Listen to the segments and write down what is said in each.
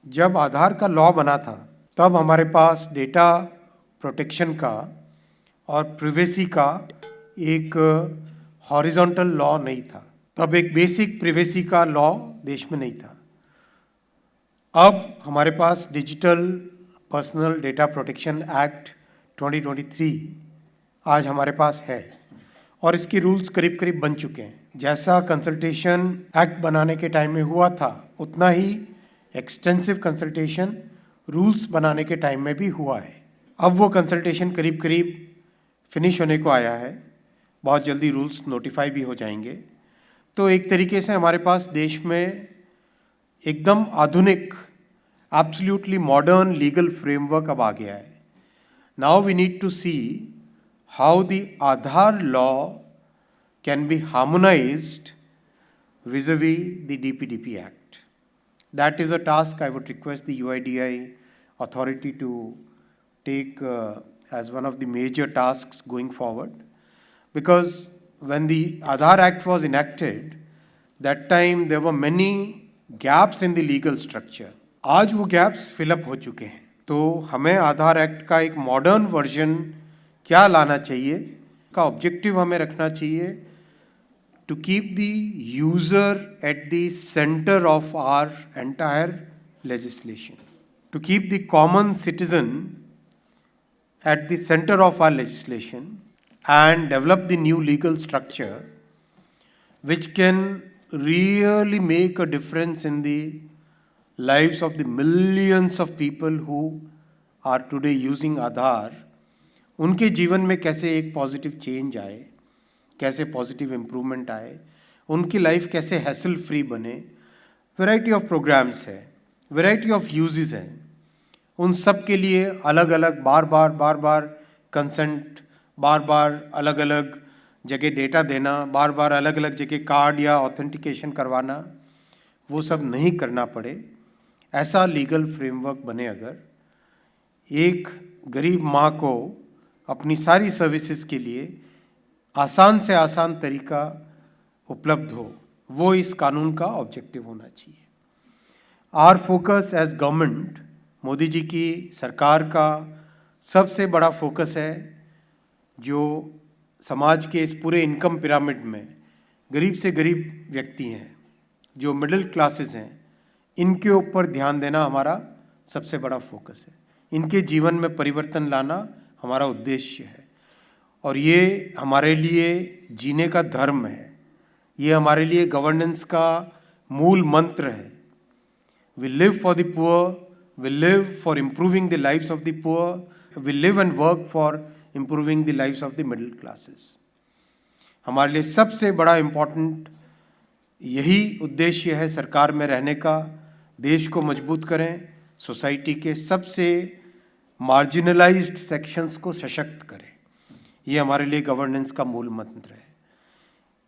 जब आधार का लॉ बना था तब हमारे पास डेटा प्रोटेक्शन का और प्रिवेसी का एक हॉरिजॉन्टल लॉ नहीं था। तब एक बेसिक प्रिवेसी का लॉ देश में नहीं था। अब हमारे पास digital personal data protection act 2023 आज हमारे पास है और इसके रूल्स करीब करीब बन चुके हैं। जैसा कंसल्टेशन एक्ट बनाने के टाइम में हुआ था उतना ही एक्सटेंसिव कंसल्टेशन रूल्स बनाने के टाइम में भी हुआ है। अब वो कंसल्टेशन करीब करीब फिनिश होने को आया है, बहुत जल्दी रूल्स नोटिफाई भी हो जाएंगे। तो एक तरीके से हमारे पास देश में एकदम आधुनिक एब्सोल्युटली मॉडर्न लीगल फ्रेमवर्क अब आ गया है। Now we need to see how the Aadhaar law can be harmonized vis-a-vis the DPDP Act. That is a task I would request the UIDAI authority to take as one of the major tasks going forward. Because when the Aadhaar Act was enacted, that time there were many gaps in the legal structure. आज वो gaps fill up हो चुके हैं। तो हमें आधार act का एक modern version क्या लाना चाहिए का ऑब्जेक्टिव हमें रखना चाहिए to keep the user at the center of our entire legislation, to keep the common citizen at the center of our legislation and develop the new legal structure which can really make a difference in the lives of the millions of people who are today using Aadhaar. उनके जीवन में कैसे एक positive change आए, कैसे positive improvement आए, उनकी life कैसे हैसल फ्री बने। वैरायटी ऑफ प्रोग्राम्स है, वैरायटी ऑफ यूजेस हैं, उन सब के लिए अलग अलग बार बार कंसेंट, बार बार अलग अलग जगह डेटा देना, बार बार अलग अलग जगह कार्ड या ऑथेंटिकेशन करवाना, वो सब नहीं करना पड़े। ऐसा लीगल फ्रेमवर्क बने अगर एक गरीब माँ को अपनी सारी सर्विसेज के लिए आसान से आसान तरीका उपलब्ध हो, वो इस कानून का ऑब्जेक्टिव होना चाहिए। Our focus as government, Modi ji की सरकार का सबसे बड़ा फोकस है जो समाज के इस पूरे इनकम पिरामिड में गरीब से गरीब व्यक्ति हैं, जो मिडिल क्लासेस हैं, इनके ऊपर ध्यान देना हमारा सबसे बड़ा फोकस है। इनके जीवन में परिवर्तन लाना हमारा उद्देश्य है और ये हमारे लिए जीने का धर्म है, ये हमारे लिए गवर्नेंस का मूल मंत्र है। We live for the poor, we live for improving the lives of the poor, we live and work for improving the lives of the middle classes. हमारे लिए सबसे बड़ा इम्पोर्टेंट यही उद्देश्य है सरकार में रहने का। देश को मजबूत करें, सोसाइटी के सबसे मार्जिनलाइज्ड सेक्शंस को सशक्त करें, ये हमारे लिए गवर्नेंस का मूल मंत्र है।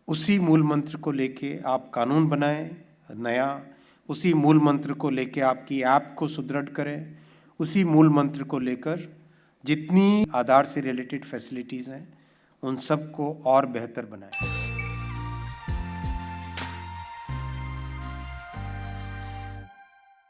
उसी मूल मंत्र को लेके आप कानून बनाएं नया, उसी मूल मंत्र को लेके आपकी ऐप को सुदृढ़ करें, उसी मूल मंत्र को लेकर जितनी आधार से रिलेटेड फैसिलिटीज़ हैं उन सब को और बेहतर बनाएं।